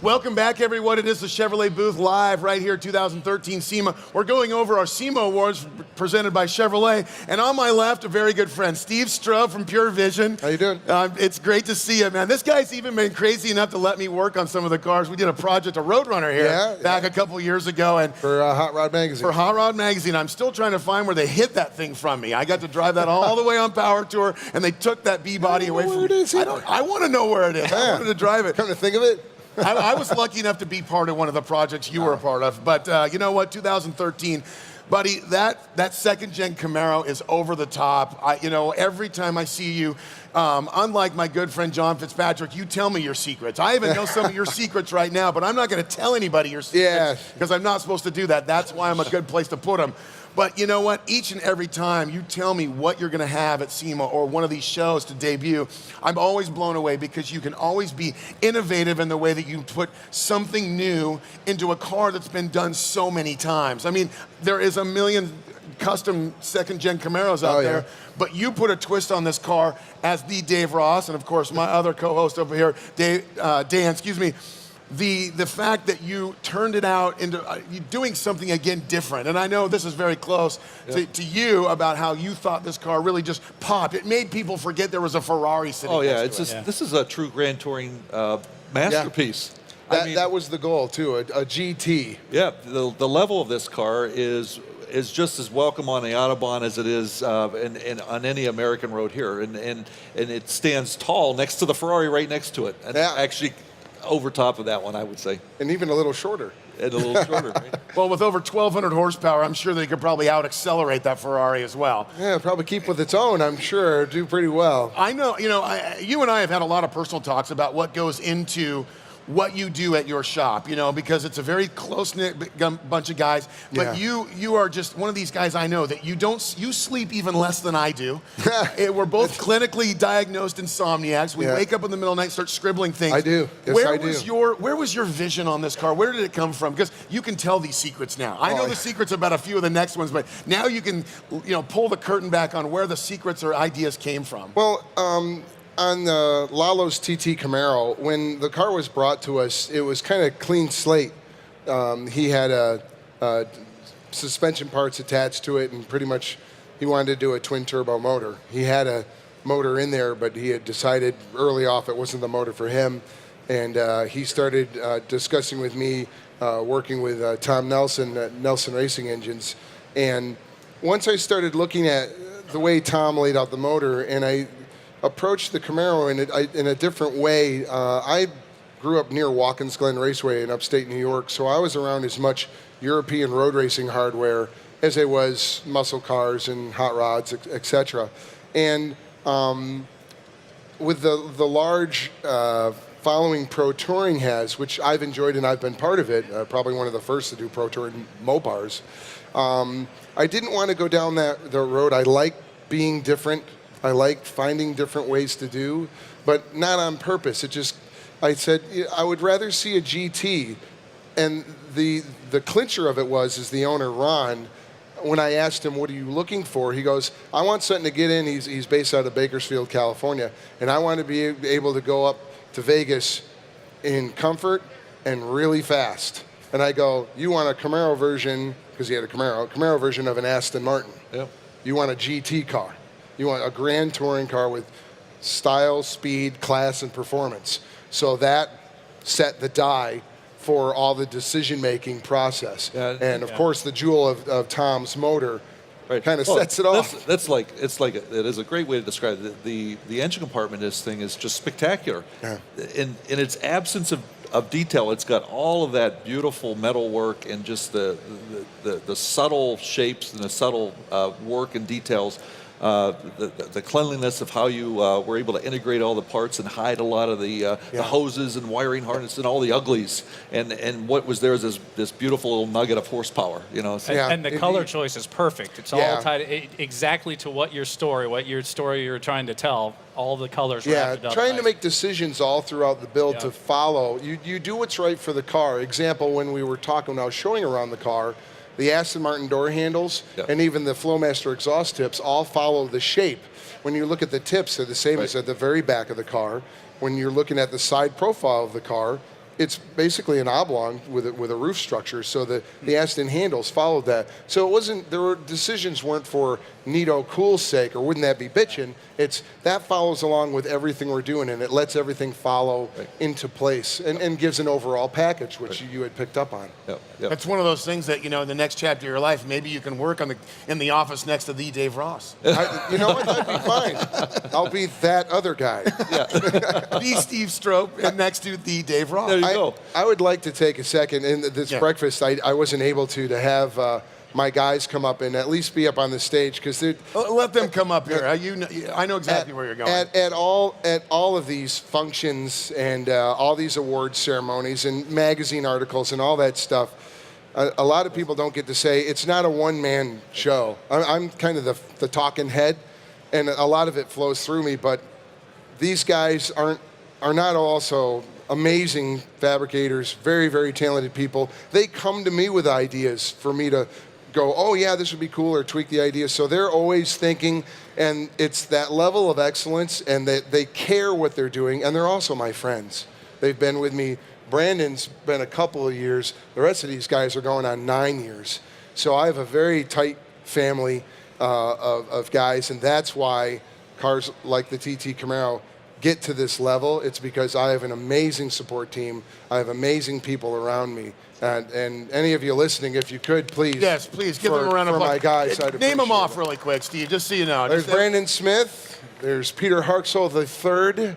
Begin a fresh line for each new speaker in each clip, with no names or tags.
Welcome back, everyone. It is the Chevrolet booth live right here, 2013 SEMA. We're going over our SEMA Awards presented by Chevrolet. And on my left, a very good friend, Steve Strope from Pure Vision.
How you doing?
It's great to see you, man. This guy's even been crazy enough to let me work on some of the cars. We did a project, a Roadrunner here, back a couple years ago. And
for Hot Rod Magazine.
For Hot Rod Magazine. I'm still trying to find where they hit that thing from me. I got to drive that all the way on Power Tour, and they took that B-body away from me. I want to know where it is. I wanted to drive it.
Come to think of it.
I was lucky enough to be part of one of the projects you were a part of. But you know what, 2013, buddy, that second-gen Camaro is over the top. Every time I see you, unlike my good friend John Fitzpatrick, you tell me your secrets. I even know some of your secrets right now, but I'm not going to tell anybody your secrets because I'm not supposed to do that. That's why I'm a good place to put them. But you know what? Each and every time you tell me what you're going to have at SEMA or one of these shows to debut, I'm always blown away because you can always be innovative in the way that you put something new into a car that's been done so many times. I mean, there is a million custom second-gen Camaros out there, but you put a twist on this car as the Dave Ross, and of course my other co-host over here, Dan, excuse me. The fact that you turned it out into you doing something again different, and I know this is very close to you about how you thought this car really just popped. It made people forget there was a Ferrari sitting next to it.
This is a true Grand Touring masterpiece.
That was the goal too, a GT.
Yeah, the level of this car is just as welcome on the Autobahn as it is on any American road here, and it stands tall next to the Ferrari right next to it, and actually over top of that one, I would say.
And even a little shorter.
And a little shorter, right?
Well, with over 1,200 horsepower, I'm sure they could probably out-accelerate that Ferrari as well.
Yeah, probably keep with its own, I'm sure. Do pretty well.
I know, you and I have had a lot of personal talks about what goes into what you do at your shop, because it's a very close-knit bunch of guys. But you are just one of these guys I know that you sleep even less than I do. We're both clinically diagnosed insomniacs. We wake up in the middle of the night and start scribbling things.
I do. Yes, I do.
Where was your vision on this car? Where did it come from? Because you can tell these secrets now. I know the secrets about a few of the next ones, but now you can pull the curtain back on where the secrets or ideas came from.
Well, on the Lalo's TT Camaro, when the car was brought to us, it was kind of clean slate. He had suspension parts attached to it, and pretty much he wanted to do a twin turbo motor. He had a motor in there, but he had decided early off it wasn't the motor for him. And he started discussing with me, working with Tom Nelson at Nelson Racing Engines. And once I started looking at the way Tom laid out the motor, and I approached the Camaro in a different way. I grew up near Watkins Glen Raceway in upstate New York, so I was around as much European road racing hardware as I was muscle cars and hot rods, etc. And with the large following Pro Touring has, which I've enjoyed and I've been part of it, probably one of the first to do Pro Touring Mopars, I didn't want to go down the road. I like being different. I like finding different ways to do, but not on purpose. I said, I would rather see a GT. And the clincher of it is the owner, Ron, when I asked him, what are you looking for? He goes, I want something to get in. He's based out of Bakersfield, California. And I want to be able to go up to Vegas in comfort and really fast. And I go, you want a Camaro version, because he had a Camaro version of an Aston Martin.
Yeah.
You want a GT car. You want a Grand Touring car with style, speed, class, and performance. So that set the die for all the decision-making process. And of course, the jewel of Tom's motor kind of sets it off.
It is a great way to describe it. The engine compartment in this thing is just spectacular. Yeah. In its absence of detail, it's got all of that beautiful metal work and just the subtle shapes and the subtle work and details. The cleanliness of how you were able to integrate all the parts and hide a lot of the hoses and wiring harness and all the uglies, and what was there is this beautiful little nugget of horsepower,
And the color choice is perfect. It's all tied exactly to what your story you're trying to tell. All the colors wrapped up.
Trying to make decisions all throughout the build to follow. You do what's right for the car. Example, when we were talking, when I was showing around the car, the Aston Martin door handles and even the Flowmaster exhaust tips all follow the shape. When you look at the tips, they're the same as at the very back of the car. When you're looking at the side profile of the car, it's basically an oblong with a roof structure, so the Aston handles followed that. So it wasn't, decisions weren't for neato cool's sake, or wouldn't that be bitchin'? It's that follows along with everything we're doing, and it lets everything follow into place and gives an overall package, which you had picked up on.
Yep, yep.
That's one of those things that, in the next chapter of your life, maybe you can work in the office next to the Dave Ross.
You know what? That'd be fine. I'll be that other guy.
The Steve Strope and next to the Dave Ross.
There you go.
I would like to take a second in this breakfast. I wasn't able to have my guys come up and at least be up on the stage because
Let them come up here. I know exactly where you're going.
At all of these functions and all these award ceremonies and magazine articles and all that stuff, a lot of people don't get to say it's not a one-man show. I'm kind of the talking head, and a lot of it flows through me. But these guys are not also amazing fabricators, very, very talented people. They come to me with ideas for me to go, oh yeah, this would be cool, or tweak the idea. So they're always thinking, and it's that level of excellence, and that they care what they're doing, and they're also my friends. They've been with me. Brandon's been a couple of years. The rest of these guys are going on 9 years. So I have a very tight family of guys, and that's why cars like the TT Camaro get to this level. It's because I have an amazing support team. I have amazing people around me. And any of you listening, if you could, please.
Yes, please, give them a round of
applause. For my guys, I'd
Name them
appreciate
off
it.
really quick, Steve, just so you know.
There's Brandon Smith. There's Peter Harksel III.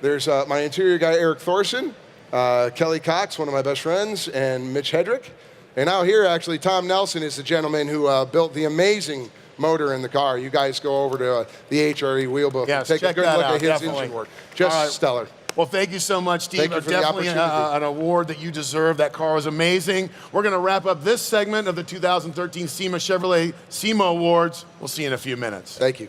There's my interior guy, Eric Thorson. Kelly Cox, one of my best friends, and Mitch Hedrick. And out here, actually, Tom Nelson is the gentleman who built the amazing motor in the car. You guys go over to the HRE Wheelbook
Yes,
and take a
check
good
that
look
out,
at his
definitely.
engine work. Just
All right.
stellar.
Well, thank you so much, Steve.
Thank you for the
Definitely
opportunity.
an award that you deserve. That car was amazing. We're going to wrap up this segment of the 2013 SEMA Chevrolet SEMA Awards. We'll see you in a few minutes.
Thank you.